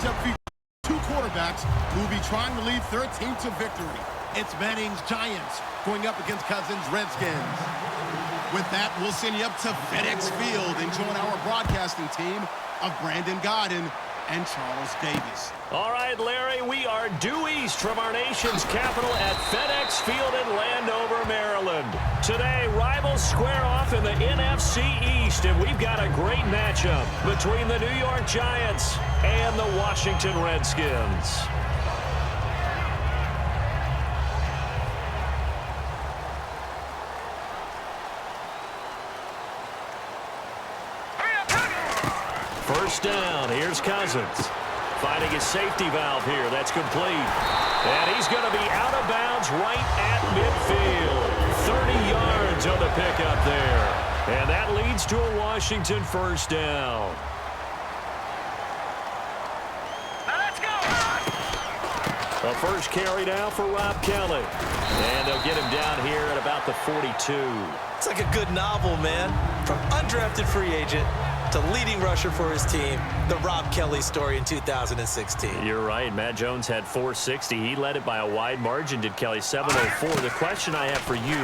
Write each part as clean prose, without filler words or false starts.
matchup features two quarterbacks who will be trying to lead their team to victory. It's Manning's Giants going up against Cousins' Redskins. With that, we'll send you up to FedEx Field and join our broadcasting team of Brandon Godden and Charles Davis. All right, Larry, we are due east from our nation's capital at FedEx Field in Landover, Maryland. Today, rivals square off in the NFC East, and we've got a great matchup between the New York Giants and the Washington Redskins. First down, here's Cousins. Finding his safety valve here, that's complete. And he's going to be out of bounds right at midfield. 30 yards on the pickup there. And that leads to a Washington first down. Let's go! A first carry now for Rob Kelly. And they'll get him down here at about the 42. It's like a good novel, man. From undrafted free agent to leading rusher for his team, the Rob Kelly story in 2016. You're right. Matt Jones had 460. He led it by a wide margin, did Kelly, 704. The question I have for you,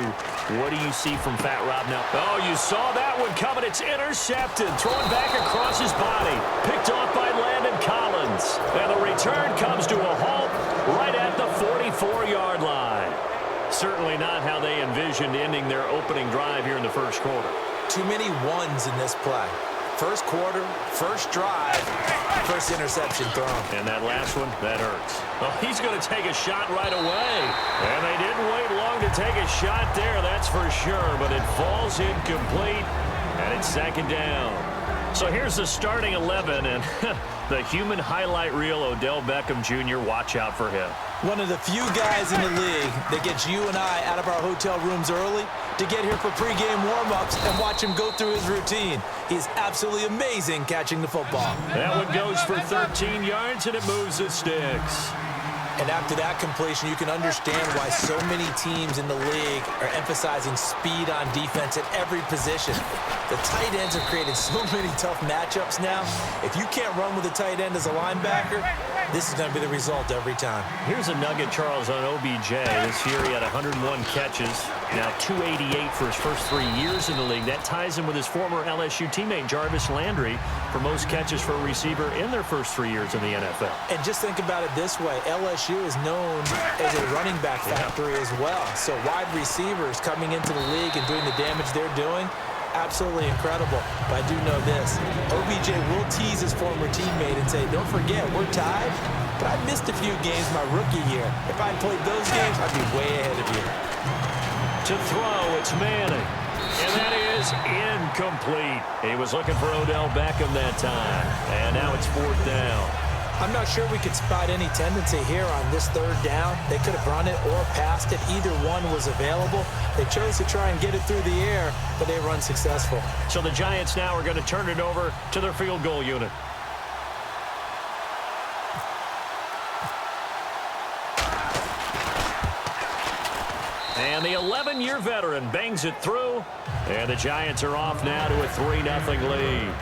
what do you see from Fat Rob now? Oh, you saw that one coming. It's intercepted. Thrown back across his body. Picked off by Landon Collins. And the return comes to a halt right at the 44-yard line. Certainly not how they envisioned ending their opening drive here in the first quarter. Too many ones in this play. First quarter, first drive, first interception thrown. And that last one, that hurts. Well, he's going to take a shot right away. And they didn't wait long to take a shot there, that's for sure. But it falls incomplete, and it's second down. So here's the starting 11, and the human highlight reel, Odell Beckham Jr., watch out for him. One of the few guys in the league that gets you and I out of our hotel rooms early to get here for pregame warm-ups and watch him go through his routine. He's absolutely amazing catching the football. That one goes for 13 yards, and it moves the sticks. And after that completion, you can understand why so many teams in the league are emphasizing speed on defense at every position. The tight ends have created so many tough matchups now. If you can't run with a tight end as a linebacker, this is going to be the result every time. Here's a nugget, Charles, on OBJ. This year he had 101 catches, now 288 for his first 3 years in the league. That ties him with his former LSU teammate, Jarvis Landry, for most catches for a receiver in their first 3 years in the NFL. And just think about it this way. LSU is known as a running back factory as well. So wide receivers coming into the league and doing the damage they're doing, absolutely incredible. But I do know this. OBJ will tease his former teammate and say, don't forget, we're tied, but I missed a few games my rookie year. If I'd played those games, I'd be way ahead of you. To throw, it's Manning. And that is incomplete. He was looking for Odell Beckham that time. And now it's fourth down. I'm not sure we could spot any tendency here on this third down. They could have run it or passed it. Either one was available. They chose to try and get it through the air, but they run successful. So the Giants now are going to turn it over to their field goal unit. And the 11-year veteran bangs it through. And the Giants are off now to a 3-0 lead.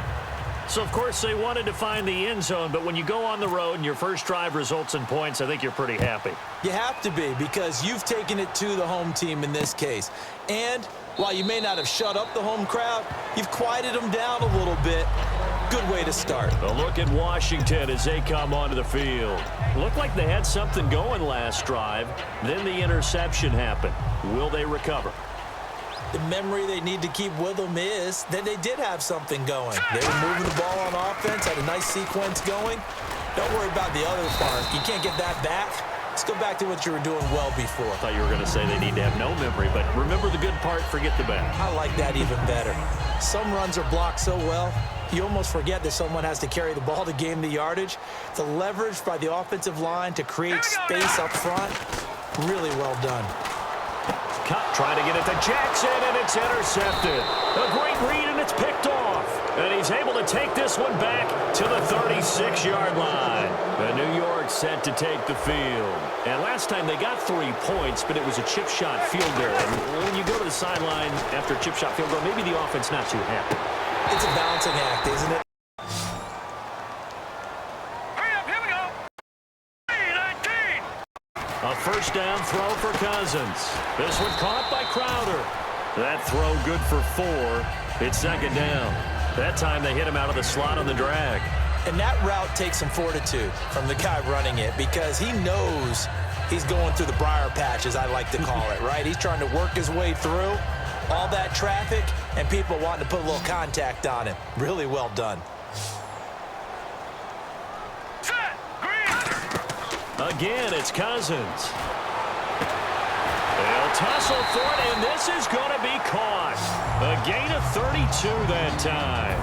So, of course, they wanted to find the end zone, but when you go on the road and your first drive results in points, I think you're pretty happy. You have to be, because you've taken it to the home team in this case. And while you may not have shut up the home crowd, you've quieted them down a little bit. Good way to start. A look at Washington as they come onto the field. Looked like they had something going last drive. Then the interception happened. Will they recover? The memory they need to keep with them is that they did have something going. They were moving the ball on offense, had a nice sequence going. Don't worry about the other part. You can't get that back. Let's go back to what you were doing well before. I thought you were going to say they need to have no memory, but remember the good part, forget the bad. I like that even better. Some runs are blocked so well, you almost forget that someone has to carry the ball to gain the yardage. The leverage by the offensive line to create space up front, really well done. Cut, trying to get it to Jackson, and it's intercepted. A great read, and it's picked off. And he's able to take this one back to the 36-yard line. And New York set to take the field. And last time they got 3 points, but it was a chip shot field goal. And when you go to the sideline after a chip shot field goal, maybe the offense not too happy. It's a balancing act, isn't it? Hurry up, here we go. A first down throw for Cousins. This one caught by Crowder. That throw good for 4. It's second down. That time they hit him out of the slot on the drag. And that route takes some fortitude from the guy running it because he knows he's going through the briar patch, as I like to call it, right? He's trying to work his way through all that traffic and people wanting to put a little contact on him. Really well done. Again, it's Cousins. They'll tussle for it, and this is going to be caught. A gain of 32 that time.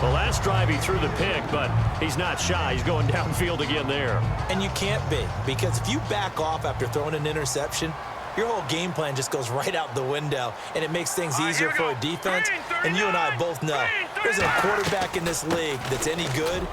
The last drive he threw the pick, but he's not shy. He's going downfield again there. And you can't be, because if you back off after throwing an interception, your whole game plan just goes right out the window, and it makes things easier for a defense. And you and I both know there's a quarterback in this league that's any good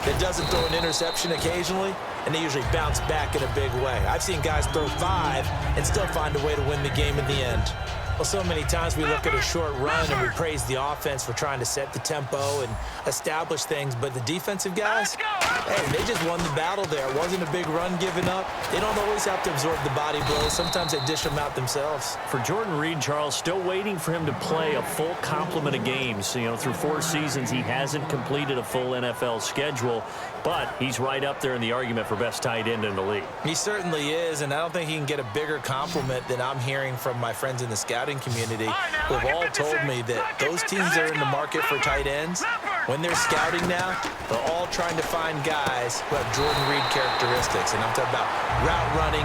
that doesn't throw an interception occasionally, and they usually bounce back in a big way. I've seen guys throw 5 and still find a way to win the game in the end. Well, so many times we look at a short run and we praise the offense for trying to set the tempo and establish things, but the defensive guys, hey, they just won the battle there. It wasn't a big run given up. They don't always have to absorb the body blows. Sometimes they dish them out themselves. For Jordan Reed, Charles, still waiting for him to play a full complement of games. You know, through 4 seasons, he hasn't completed a full NFL schedule, but he's right up there in the argument for best tight end in the league. He certainly is, and I don't think he can get a bigger compliment than I'm hearing from my friends in the scouting community who have all told me that those teams that are in the market for tight ends, when they're scouting now, they're all trying to find guys who have Jordan Reed characteristics. And I'm talking about route running,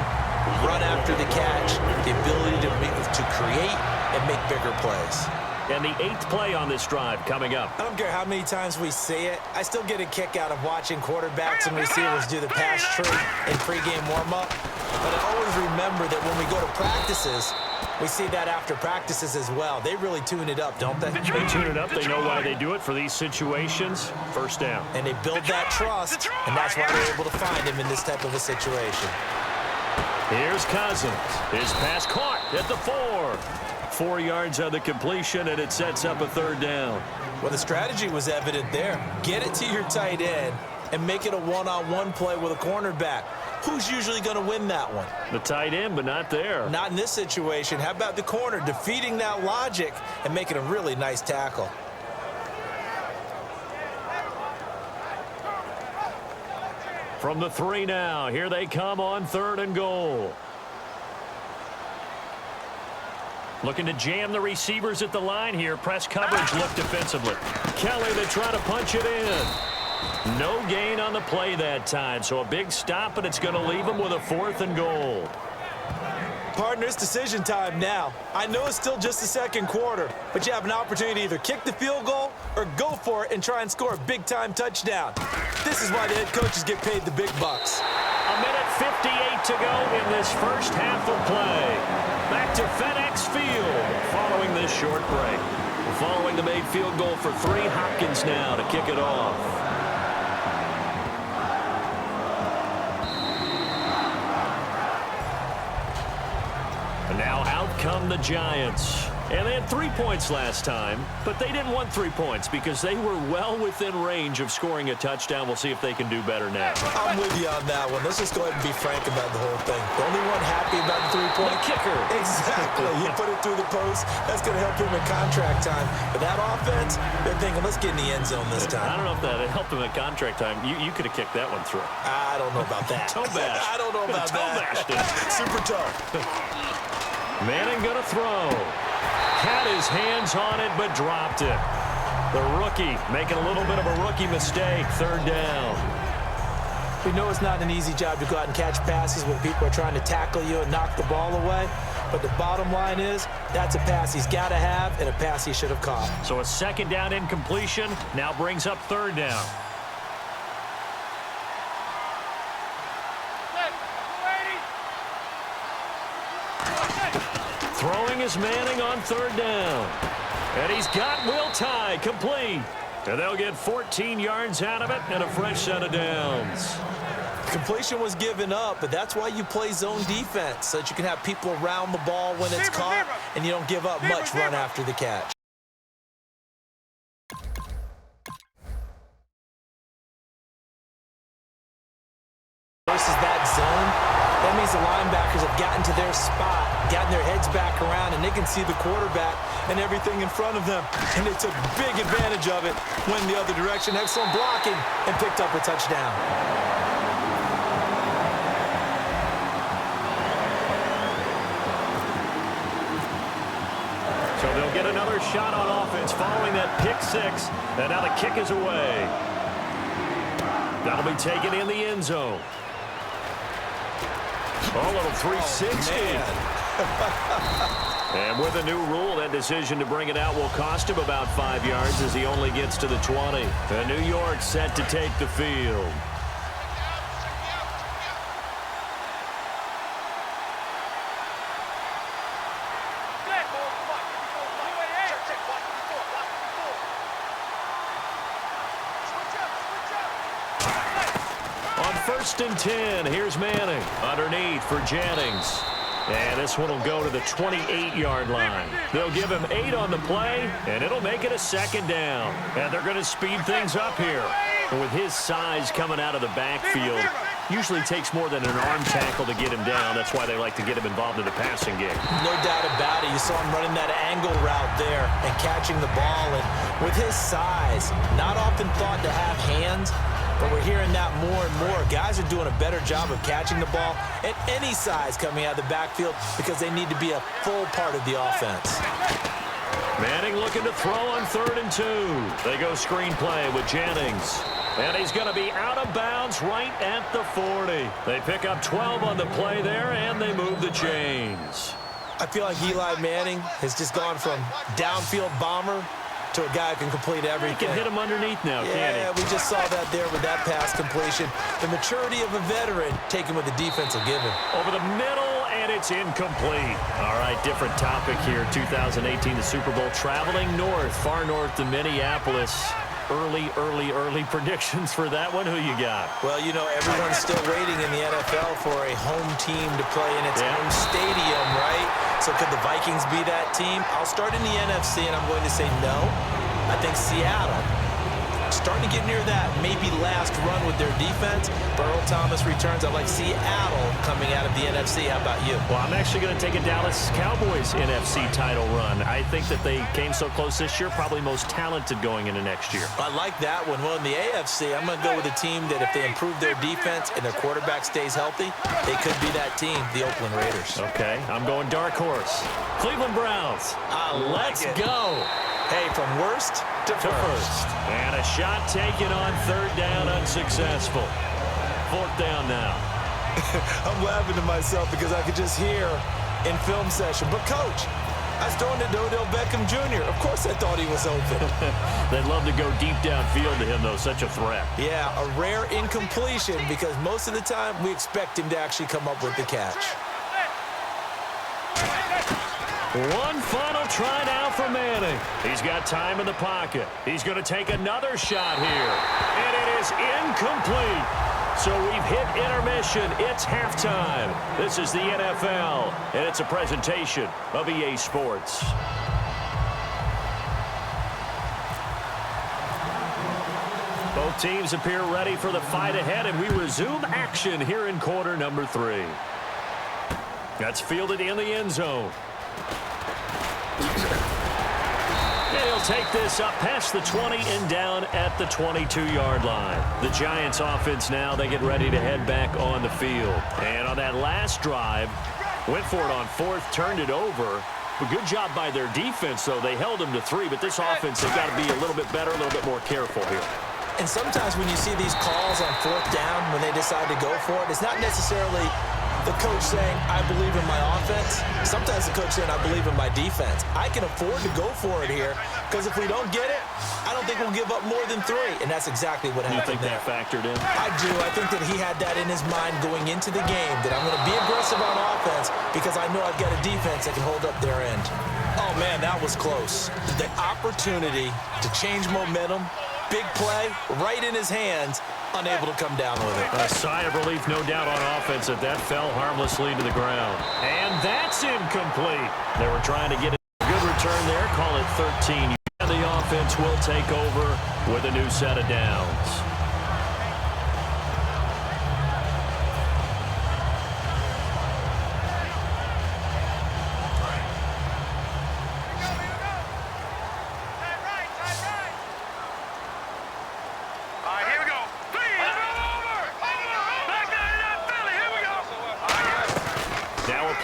run after the catch, the ability to create and make bigger plays. And the 8th play on this drive coming up. I don't care how many times we see it. I still get a kick out of watching quarterbacks and receivers do the pass tree in pregame warm-up. But I always remember that when we go to practices, we see that after practices as well. They really tune it up, don't they? They tune it up. They know why they do it for these situations. First down. And they build that trust, and that's why they're able to find him in this type of a situation. Here's Cousins. His pass caught at the 4. 4 yards on the completion, and it sets up a third down. Well, the strategy was evident there. Get it to your tight end and make it a one-on-one play with a cornerback. Who's usually going to win that one? The tight end, but not there. Not in this situation. How about the corner defeating that logic and making a really nice tackle? From the 3 now, here they come on 3rd and goal. Looking to jam the receivers at the line here. Press coverage look defensively. Kelly, they try to punch it in. No gain on the play that time, so a big stop, and it's going to leave them with a 4th and goal. Partner, it's decision time now. I know it's still just the second quarter, but you have an opportunity to either kick the field goal or go for it and try and score a big-time touchdown. This is why the head coaches get paid the big bucks. A minute 58 to go in this first half of play. Back to FedEx Field following this short break. Following the made field goal for 3, Hopkins now to kick it off. And now out come the Giants. And they had 3 points last time, but they didn't want 3 points because they were well within range of scoring a touchdown. We'll see if they can do better now. I'm with you on that one. Let's just go ahead and be frank about the whole thing. The only one happy about the 3-point kicker. Exactly. You put it through the post. That's going to help him in contract time. But that offense, they're thinking, let's get in the end zone this time. I don't know if that helped him at contract time. You could have kicked that one through. I don't know about that. Toe bash. I don't know about toe that. Bashed it. Super toe. Manning going to throw. Had his hands on it, but dropped it. The rookie making a little bit of a rookie mistake. 3rd down. We know it's not an easy job to go out and catch passes when people are trying to tackle you and knock the ball away. But the bottom line is, that's a pass he's got to have and a pass he should have caught. So a 2nd down incompletion now brings up 3rd down. Throwing is Manning on 3rd down. And he's got Will Tye complete. And they'll get 14 yards out of it and a fresh set of downs. Completion was given up, but that's why you play zone defense, so that you can have people around the ball when it's caught, and you don't give up much run after the catch. Versus that zone, That means the linebackers have gotten to their spot, gotten their heads back around, and they can see the quarterback and everything in front of them. And they took big advantage of it, went the other direction. Excellent blocking, and picked up a touchdown. So they'll get another shot on offense following that pick six. And now the kick is away. That'll be taken in the end zone. Oh, a little 360. And with a new rule, that decision to bring it out will cost him about 5 yards as he only gets to the 20. And New York set to take the field. On 1st and 10, here's Manning underneath for Jennings. And this one will go to the 28-yard line. They'll give him 8 on the play, and it'll make it a 2nd down. And they're going to speed things up here. And with his size coming out of the backfield, usually takes more than an arm tackle to get him down. That's why they like to get him involved in the passing game. No doubt about it. You saw him running that angle route there and catching the ball. And with his size, not often thought to have hands, but we're hearing that more and more. Guys are doing a better job of catching the ball at any size coming out of the backfield because they need to be a full part of the offense. Manning looking to throw on 3rd and 2. They go screen play with Jennings. And he's going to be out of bounds right at the 40. They pick up 12 on the play there, and they move the chains. I feel like Eli Manning has just gone from downfield bomber to a guy who can complete everything. He can hit him underneath now, can't he? Yeah, we just saw that there with that pass completion. The maturity of a veteran taken with the defense will give him. Over the middle, and it's incomplete. All right, different topic here. 2018, the Super Bowl, traveling north, far north to Minneapolis. Early predictions for that one. Who you got? Well, you know, everyone's still waiting in the NFL for a home team to play in its own stadium, right? So could the Vikings be that team? I'll start in the NFC, and I'm going to say no. I think Seattle, starting to get near that maybe last run with their defense. Earl Thomas returns. I like Seattle coming out of the NFC. How about you? Well, I'm actually going to take a Dallas Cowboys NFC title run. I think that they came so close this year, probably most talented going into next year. I like that one. Well, in the AFC, I'm going to go with a team that if they improve their defense and their quarterback stays healthy, they could be that team, the Oakland Raiders. Okay, I'm going dark horse. Cleveland Browns. Let's go. Hey, from worst to first. And a shot taken on 3rd down, unsuccessful. 4th down now. I'm laughing to myself because I could just hear in film session, but coach, I was throwing to Odell Beckham Jr. Of course I thought he was open. They'd love to go deep downfield to him, though. Such a threat. Yeah, a rare incompletion because most of the time we expect him to actually come up with the catch. One final try now for Manning. He's got time in the pocket. He's going to take another shot here. And it is incomplete. So we've hit intermission. It's halftime. This is the NFL, and it's a presentation of EA Sports. Both teams appear ready for the fight ahead, and we resume action here in quarter number 3. That's fielded in the end zone. He'll take this up past the 20 and down at the 22-yard line. The Giants offense now, they get ready to head back on the field. And on that last drive, went for it on 4th, turned it over. But good job by their defense, though. They held them to 3, but this offense, they've got to be a little bit better, a little bit more careful here. And sometimes when you see these calls on 4th down, when they decide to go for it, it's not necessarily the coach saying, I believe in my offense. Sometimes the coach saying, I believe in my defense. I can afford to go for it here because if we don't get it, I don't think we'll give up more than 3. And that's exactly what happened there. You think that factored in? I do. I think that he had that in his mind going into the game, that I'm going to be aggressive on offense because I know I've got a defense that can hold up their end. Oh, man, that was close. The opportunity to change momentum, big play, right in his hands, unable to come down with it. A sigh of relief, no doubt, on offense that fell harmlessly to the ground. And that's incomplete. They were trying to get a good return there. Call it 13. And the offense will take over with a new set of downs.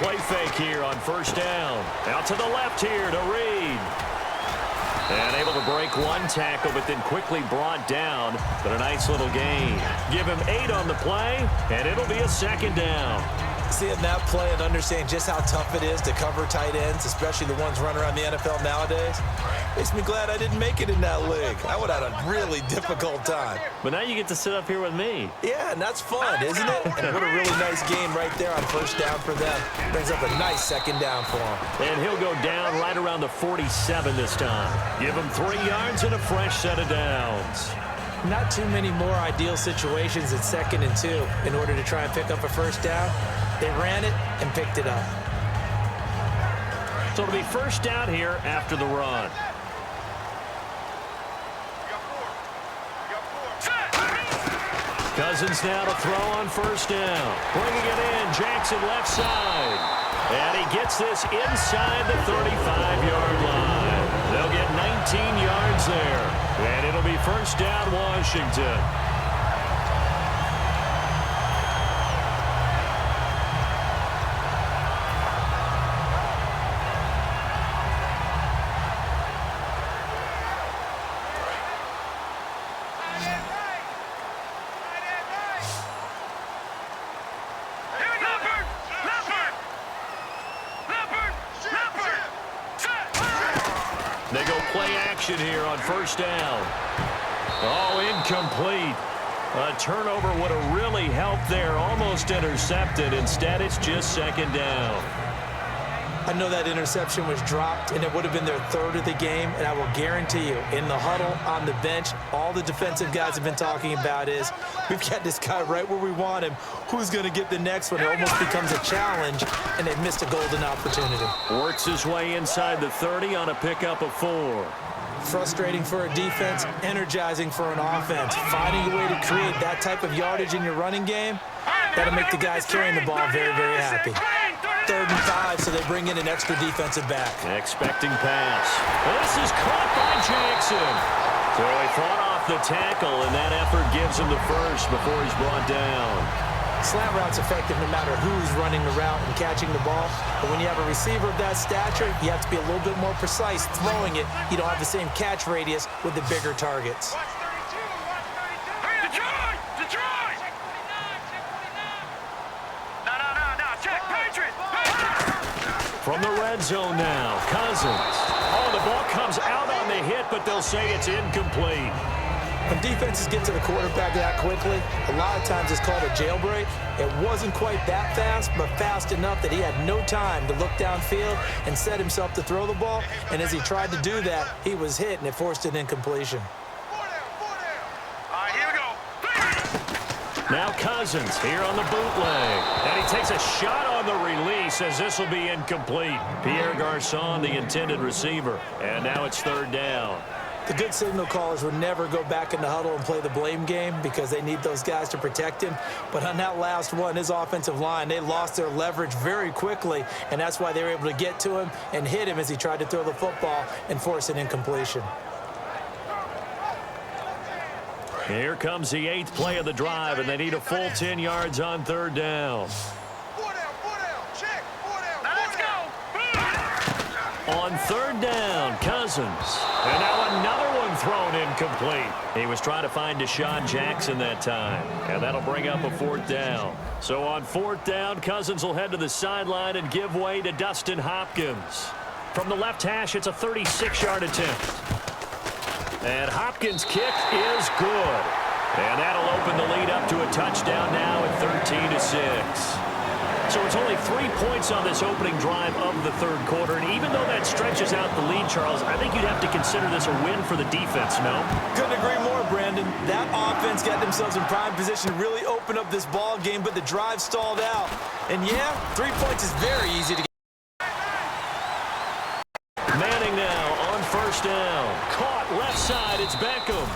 play fake here on first down. Out to the left here to Reed. And able to break one tackle, but then quickly brought down. But a nice little gain. Give him 8 on the play, and it'll be a second down. Seeing that play and understanding just how tough it is to cover tight ends, especially the ones running around the NFL nowadays, makes me glad I didn't make it in that league. I would have had a really difficult time. But now you get to sit up here with me. Yeah, and that's fun, isn't it? And what a really nice game right there on first down for them. Brings up a nice second down for him. And he'll go down right around the 47 this time. Give him 3 yards and a fresh set of downs. Not too many more ideal situations at 2nd and 2 in order to try and pick up a first down. They ran it and picked it up. So it'll be first down here after the run. Cousins now to throw on first down. Bringing it in, Jackson left side. And he gets this inside the 35-yard line. They'll get 19 yards there. And it'll be first down, Washington. They go play action here on first down. Oh, incomplete. A turnover would have really helped there. Almost intercepted. Instead, it's just second down. I know that interception was dropped, and it would have been their 3rd of the game, and I will guarantee you, in the huddle, on the bench, all the defensive guys have been talking about is, we've got this guy right where we want him. Who's going to get the next one? It almost becomes a challenge, and they've missed a golden opportunity. Works his way inside the 30 on a pickup of 4. Frustrating for a defense, energizing for an offense. Finding a way to create that type of yardage in your running game, that'll make the guys carrying the ball very, very happy. 3rd and 5, so they bring in an extra defensive back. Expecting pass. This is caught by Jackson. So he fought off the tackle, and that effort gives him the first before he's brought down. Slant route's effective no matter who's running the route and catching the ball. But when you have a receiver of that stature, you have to be a little bit more precise throwing it. You don't have the same catch radius with the bigger targets. From the red zone now, Cousins. Oh, the ball comes out on the hit, but they'll say it's incomplete. When defenses get to the quarterback that quickly, a lot of times it's called a jailbreak. It wasn't quite that fast, but fast enough that he had no time to look downfield and set himself to throw the ball. And as he tried to do that, he was hit, and it forced an incompletion. Now Cousins here on the bootleg. And he takes a shot on the release as this will be incomplete. Pierre Garçon, the intended receiver. And now it's 3rd down. The good signal callers would never go back in the huddle and play the blame game because they need those guys to protect him. But on that last one, his offensive line, they lost their leverage very quickly, and that's why they were able to get to him and hit him as he tried to throw the football and force an incompletion. Here comes the 8th play of the drive, and they need a full 10 yards on 3rd down. On 3rd down, Cousins. And now another one thrown incomplete. He was trying to find Deshaun Jackson that time. And that'll bring up a 4th down. So on 4th down, Cousins will head to the sideline and give way to Dustin Hopkins. From the left hash, it's a 36-yard attempt. And Hopkins' kick is good. And that'll open the lead up to a touchdown now at 13-6. So it's only 3 points on this opening drive of the 3rd quarter. And even though that stretches out the lead, Charles, I think you'd have to consider this a win for the defense, no? Couldn't agree more, Brandon. That offense got themselves in prime position to really open up this ball game, but the drive stalled out. And yeah, 3 points is very easy to get. Manning now on first down. Caught left side. It's Beckham.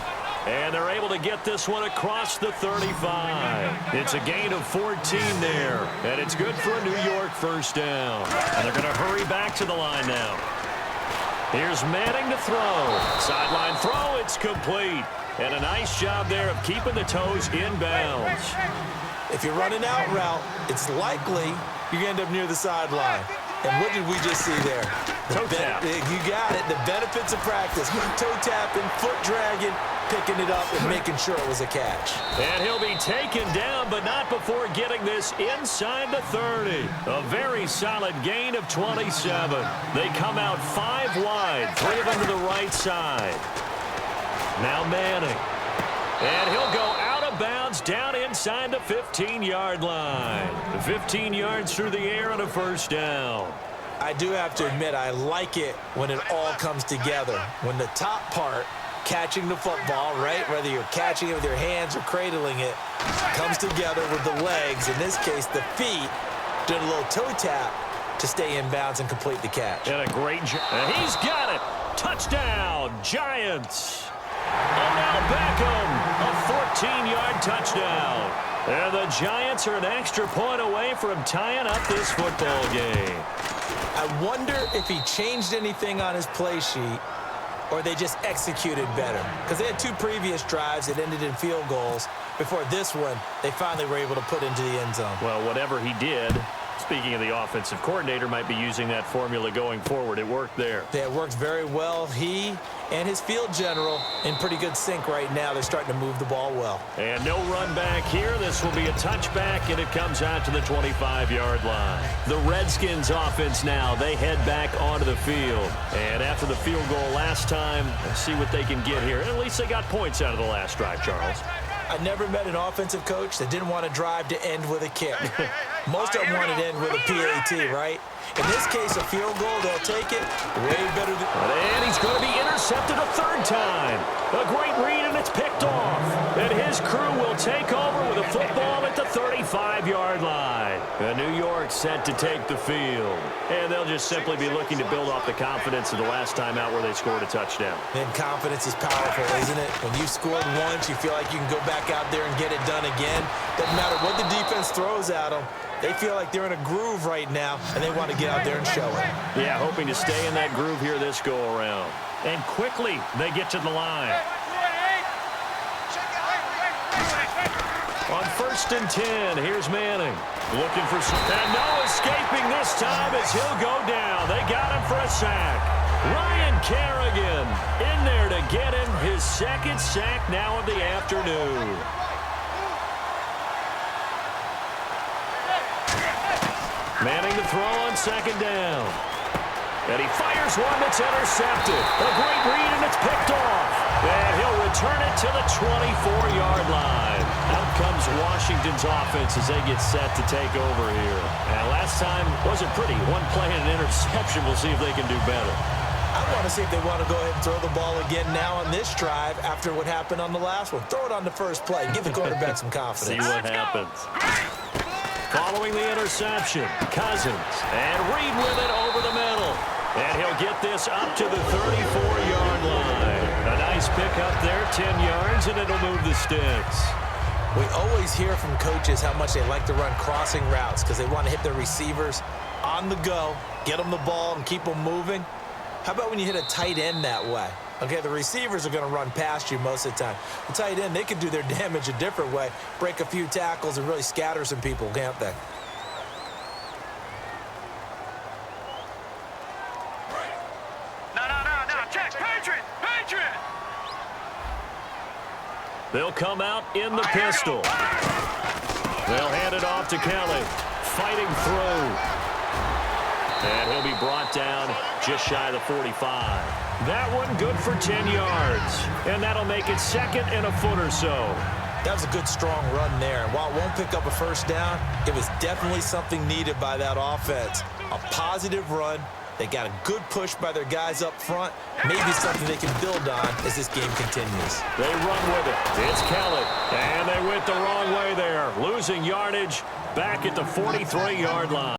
And they're able to get this one across the 35. It's a gain of 14 there. And it's good for a New York first down. And they're going to hurry back to the line now. Here's Manning to throw. Sideline throw. It's complete. And a nice job there of keeping the toes in bounds. If you run an out route, it's likely you're going to end up near the sideline. And what did we just see there? Toe tap. You got it. The benefits of practice. Toe tapping, foot dragging, picking it up, and making sure it was a catch. And he'll be taken down, but not before getting this inside the 30. A very solid gain of 27. They come out 5 wide, 3 of them to the right side. Now Manning. And he'll go out of bounds down inside the 15-yard line. 15 yards through the air on a first down. I do have to admit, I like it when it all comes together. When the top part, catching the football, right, whether you're catching it with your hands or cradling it, comes together with the legs, in this case the feet, doing a little toe tap to stay in bounds and complete the catch. And a great job. And he's got it. Touchdown, Giants. Odell Beckham, a 14-yard touchdown. And the Giants are an extra point away from tying up this football game. I wonder if he changed anything on his play sheet or they just executed better. Because they had 2 previous drives that ended in field goals. Before this one, they finally were able to put into the end zone. Well, whatever he did, speaking of the offensive coordinator, might be using that formula going forward. It worked there. Yeah, it worked very well. He and his field general in pretty good sync right now. They're starting to move the ball well. And no run back here. This will be a touchback, and it comes out to the 25-yard line. The Redskins offense now, they head back onto the field. And after the field goal last time, let's see what they can get here. At least they got points out of the last drive, Charles. I never met an offensive coach that didn't want to drive to end with a kick. Most of them want to end with a PAT, right? In this case, a field goal, they'll take it way better than... And he's going to be intercepted a 3rd time. A great read, and it's picked off. And his crew will take over with a football at the 35-yard line. And New York set to take the field. And they'll just simply be looking to build off the confidence of the last time out where they scored a touchdown. And confidence is powerful, isn't it? When you've scored once, you feel like you can go back out there and get it done again. Doesn't matter what the defense throws at them. They feel like they're in a groove right now, and they want to get out there and show it. Yeah, hoping to stay in that groove here this go-around. And quickly, they get to the line. On 1st and 10, here's Manning. Looking for some... And no escaping this time as he'll go down. They got him for a sack. Ryan Kerrigan in there to get him his 2nd sack now of the afternoon. Manning to throw on 2nd down. And he fires one that's intercepted. A great read, and it's picked off. And he'll return it to the 24-yard line. Out comes Washington's offense as they get set to take over here. And last time wasn't pretty. 1 play and an interception. We'll see if they can do better. I want to see if they want to go ahead and throw the ball again now on this drive after what happened on the last one. Throw it on the first play. Give the quarterback some confidence. See what happens. Following the interception, Cousins, and Reed with it over the middle. And he'll get this up to the 34-yard line. A nice pick up there, 10 yards, and it'll move the sticks. We always hear from coaches how much they like to run crossing routes because they want to hit their receivers on the go, get them the ball, and keep them moving. How about when you hit a tight end that way? Okay, the receivers are going to run past you most of the time. The tight end, they can do their damage a different way, break a few tackles, and really scatter some people, can't they? No, check, Patriot! They'll come out in the pistol. They'll hand it off to Kelly. Fighting through. And he'll be brought down just shy of the 45. That one good for 10 yards. And that'll make it 2nd and a foot or so. That was a good, strong run there. And while it won't pick up a first down, it was definitely something needed by that offense. A positive run. They got a good push by their guys up front. Maybe something they can build on as this game continues. They run with it. It's Kelly. And they went the wrong way there. Losing yardage back at the 43-yard line.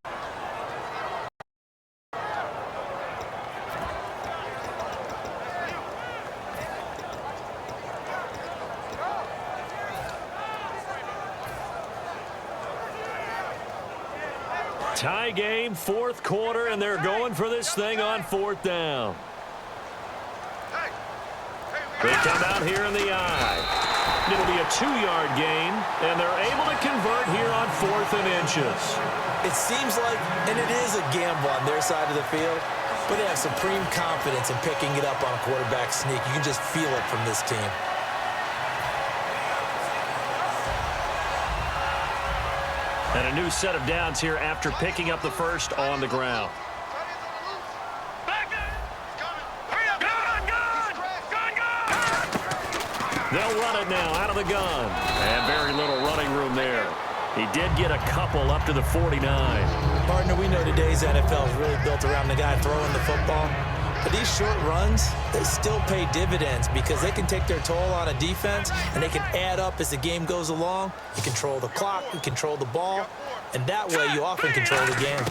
Tie game, 4th quarter, and they're going for this thing on 4th down. They come out here in the eye. It'll be a 2-yard gain, and they're able to convert here on 4th and inches. It seems like, and it is a gamble on their side of the field, but they have supreme confidence in picking it up on a quarterback sneak. You can just feel it from this team. And a new set of downs here after picking up the first on the ground. They'll run it now out of the gun. And very little running room there. He did get a couple up to the 49. Partner, we know today's NFL is really built around the guy throwing the football. But these short runs, they still pay dividends because they can take their toll on a defense and they can add up as the game goes along. You control the clock, you control the ball, and that way you often control the game.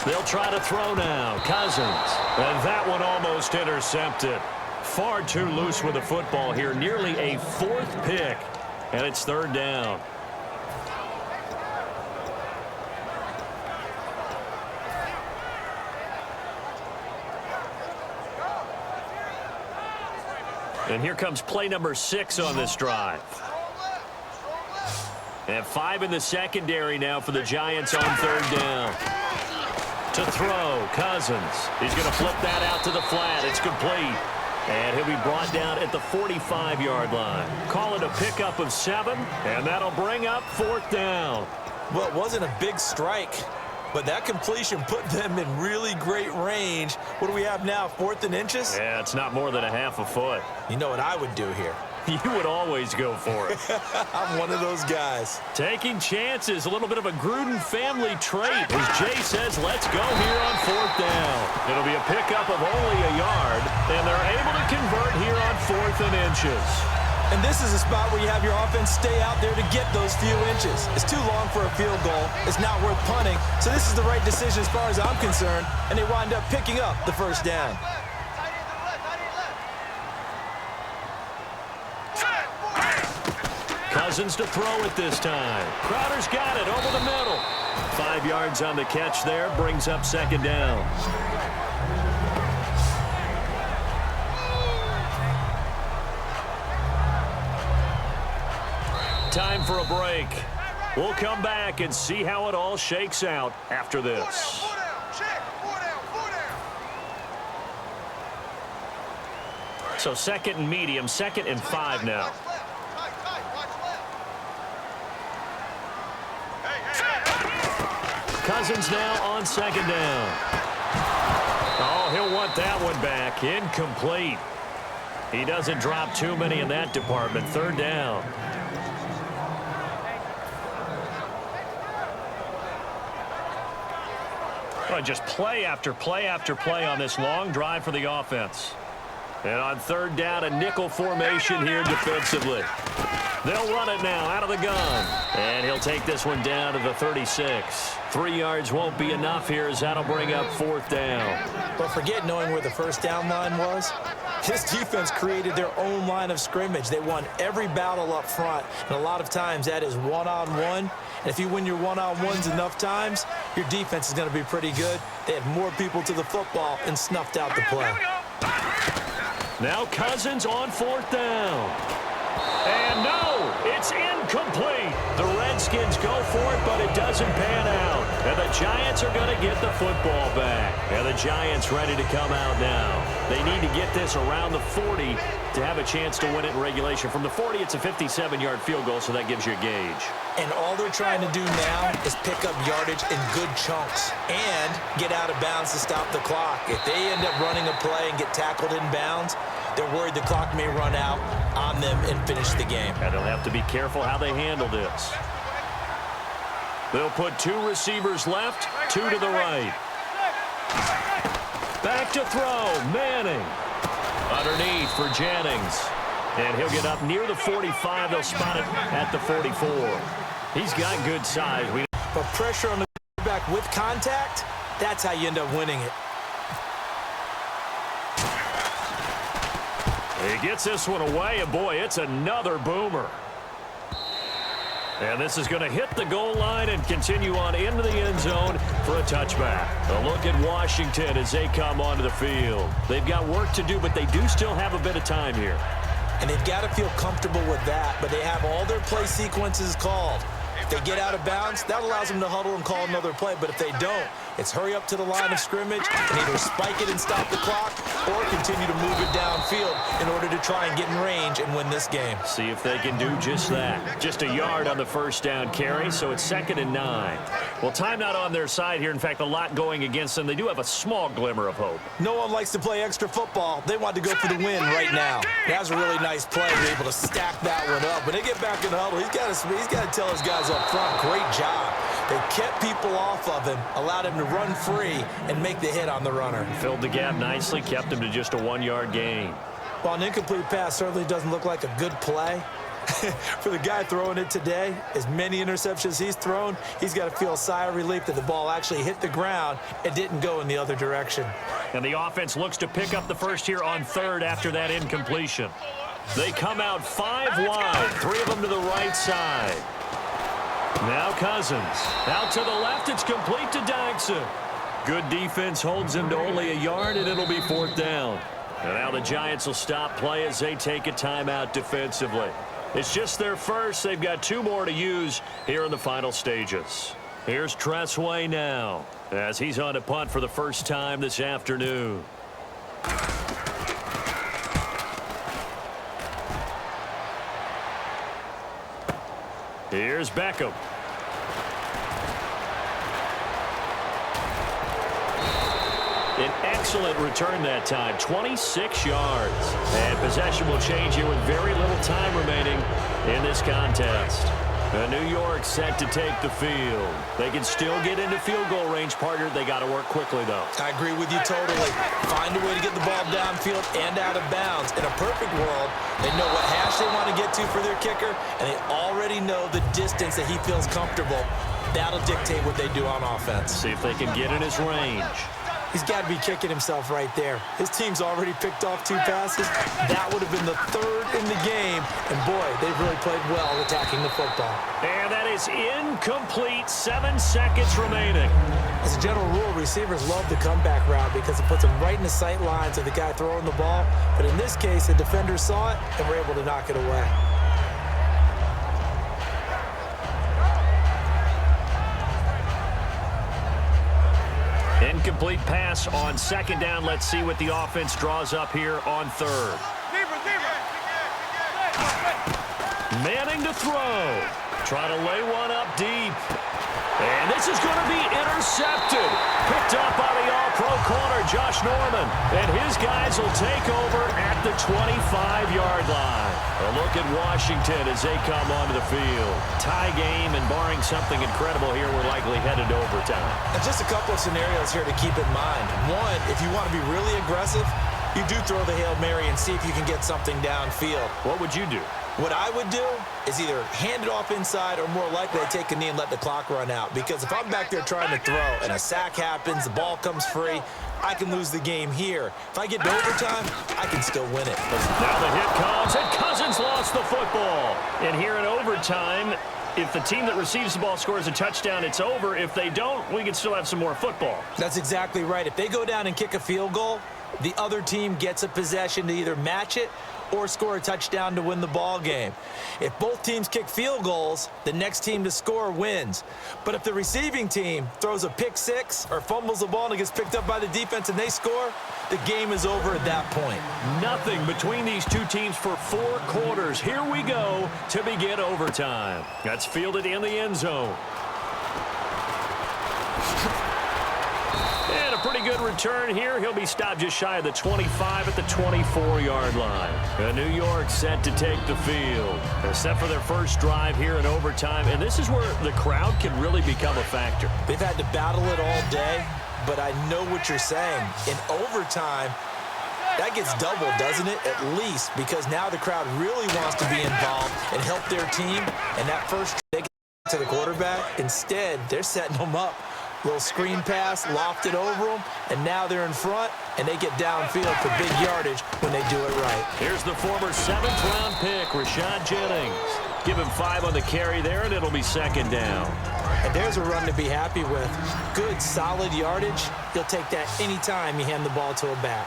They'll try to throw now. Cousins. And that one almost intercepted. Far too loose with the football here. Nearly a 4th pick. And it's 3rd down. And here comes play number 6 on this drive. And 5 in the secondary now for the Giants on 3rd down. To throw, Cousins. He's going to flip that out to the flat. It's complete. And he'll be brought down at the 45-yard line. Call it a pickup of 7, and that'll bring up 4th down. Well, it wasn't a big strike, but that completion put them in really great range. What do we have now, 4th and inches? Yeah, it's not more than a half a foot. You know what I would do here? You would always go for it. I'm one of those guys. Taking chances, a little bit of a Gruden family trait. As Jay says, let's go here on 4th down. It'll be a pickup of only a yard, and they're able to convert here on 4th and inches. And this is a spot where you have your offense stay out there to get those few inches. It's too long for a field goal. It's not worth punting. So this is the right decision as far as I'm concerned, and they wind up picking up the 1st down. Cousins to throw it this time. Crowder's got it over the middle. 5 yards on the catch there, brings up 2nd down. Time for a break. We'll come back and see how it all shakes out after this. So 2nd and medium, 2nd and 5 now. Cousins now on 2nd down. Oh, he'll want that one back. Incomplete. He doesn't drop too many in that department. 3rd down. Well, just play after play after play on this long drive for the offense. And on 3rd down, a nickel formation here defensively. They'll run it now out of the gun. And he'll take this one down to the 36. 3 yards won't be enough here as that'll bring up 4th down. But forget knowing where the 1st down line was. This defense created their own line of scrimmage. They won every battle up front. And a lot of times that is one-on-one. And if you win your one-on-ones enough times, your defense is going to be pretty good. They had more people to the football and snuffed out the play. Now Cousins on 4th down. And no, it's incomplete. The Redskins go for it, but it doesn't pan out. And the Giants are going to get the football back. And the Giants ready to come out now. They need to get this around the 40 to have a chance to win it in regulation. From the 40, it's a 57-yard field goal, so that gives you a gauge. And all they're trying to do now is pick up yardage in good chunks and get out of bounds to stop the clock. If they end up running a play and get tackled in bounds, they're worried the clock may run out on them and finish the game. And they'll have to be careful how they handle this. They'll put 2 receivers left, 2 to the right. Back to throw, Manning. Underneath for Jennings. And he'll get up near the 45. They'll spot it at the 44. He's got good size. But pressure on the quarterback with contact, that's how you end up winning it. He gets this one away, and boy, it's another boomer. And this is going to hit the goal line and continue on into the end zone for a touchback. A look at Washington as they come onto the field. They've got work to do, but they do still have a bit of time here. and they've got to feel comfortable with that, but they have all their play sequences called. If they get out of bounds, that allows them to huddle and call another play, but if they don't, it's hurry up to the line of scrimmage and either spike it and stop the clock or continue to move it downfield in order to try and get in range and win this game. See if they can do just that. Just a yard on the first down carry, so it's 2nd and 9. Well, time not on their side here. In fact, a lot going against them. They do have a small glimmer of hope. No one likes to play extra football. They want to go for the win right now. That's a really nice play. They're able to stack that one up. When they get back in the huddle, he's got to tell his guys up front, great job. They kept people off of him, allowed him to run free and make the hit on the runner. Filled the gap nicely, kept him to just a 1-yard gain. Well, an incomplete pass certainly doesn't look like a good play. For the guy throwing it today, as many interceptions he's thrown, he's got to feel a sigh of relief that the ball actually hit the ground and didn't go in the other direction. And the offense looks to pick up the first here on 3rd after that incompletion. They come out 5 wide, 3 of them to the right side. Now Cousins. Out to the left, it's complete to Dykson. Good defense holds him to only a yard, and it'll be 4th down. And now the Giants will stop play as they take a timeout defensively. It's just their first. They've got 2 more to use here in the final stages. Here's Tressway now as he's on to punt for the first time this afternoon. Here's Beckham. An excellent return that time, 26 yards. And possession will change here with very little time remaining in this contest. New York set to take the field. They can still get into field goal range, partner. They got to work quickly, though. I agree with you totally. Find a way to get the ball downfield and out of bounds. In a perfect world, they know what hash they want to get to for their kicker, and they already know the distance that he feels comfortable. That'll dictate what they do on offense. See if they can get in his range. He's got to be kicking himself right there. His team's already picked off 2 passes. That would have been the 3rd in the game. And, boy, they've really played well attacking the football. And that is incomplete. 7 seconds remaining. As a general rule, receivers love the comeback route because it puts them right in the sight lines of the guy throwing the ball. But in this case, the defender saw it and were able to knock it away. Incomplete pass on 2nd down. Let's see what the offense draws up here on 3rd. Manning to throw. Try to lay one up deep. And this is going to be intercepted. Picked up by the all-pro corner, Josh Norman. And his guys will take over at the 25-yard line. A look at Washington as they come onto the field. Tie game, and barring something incredible here, we're likely headed to overtime. And just a couple of scenarios here to keep in mind. One, if you want to be really aggressive, you do throw the Hail Mary and see if you can get something downfield. What would you do? What I would do is either hand it off inside or more likely I'd take a knee and let the clock run out. Because if I'm back there trying to throw and a sack happens, the ball comes free, I can lose the game here. If I get to overtime, I can still win it. Now the hit comes, and Cousins lost the football. And here in overtime, if the team that receives the ball scores a touchdown, it's over. If they don't, we can still have some more football. That's exactly right. If they go down and kick a field goal, the other team gets a possession to either match it or score a touchdown to win the ball game. If both teams kick field goals, the next team to score wins. But if the receiving team throws a pick 6 or fumbles the ball and it gets picked up by the defense and they score, the game is over at that point. Nothing between these 2 teams for 4 quarters. Here we go to begin overtime. That's fielded in the end zone. And a pretty good return here. He'll be stopped just shy of the 25 at the 24-yard line. New York set to take the field. They're set for their first drive here in overtime, and this is where the crowd can really become a factor. They've had to battle it all day, but I know what you're saying. In overtime, that gets doubled, doesn't it? At least, because now the crowd really wants to be involved and help their team. And that first they get to the quarterback, instead, they're setting them up. Little screen pass, lofted over them, and now they're in front, and they get downfield for big yardage when they do it right. Here's the former 7th-round pick, Rashad Jennings. Give him 5 on the carry there, and it'll be 2nd down. And there's a run to be happy with. Good, solid yardage. You'll take that anytime you hand the ball to a back.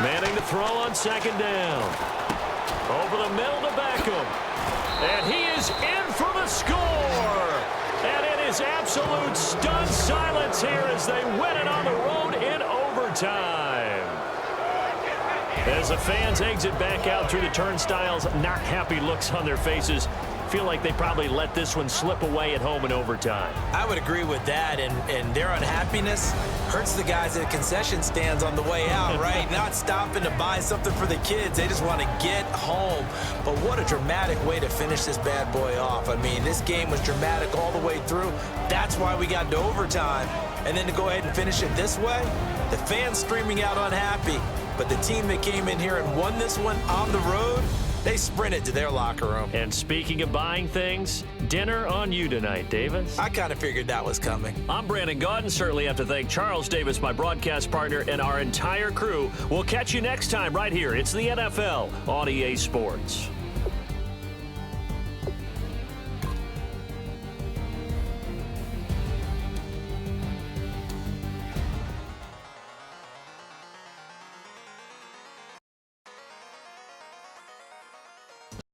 Manning to throw on second down. Over the middle to Beckham. And he is in for the score. And it is absolute stunned silence here as they win it on the road in overtime. As the fans exit back out through the turnstiles, not happy looks on their faces. Feel like they probably let this one slip away at home in overtime. I would agree with that, and their unhappiness hurts the guys at concession stands on the way out, right? Not stopping to buy something for the kids. They just want to get home. But what a dramatic way to finish this bad boy off. I mean, this game was dramatic all the way through. That's why we got to overtime. And then to go ahead and finish it this way, the fans streaming out unhappy. But the team that came in here and won this one on the road, they sprinted to their locker room. And speaking of buying things, dinner on you tonight, Davis. I kind of figured that was coming. I'm Brandon Gaudin. Certainly have to thank Charles Davis, my broadcast partner, and our entire crew. We'll catch you next time right here. It's the NFL on EA Sports.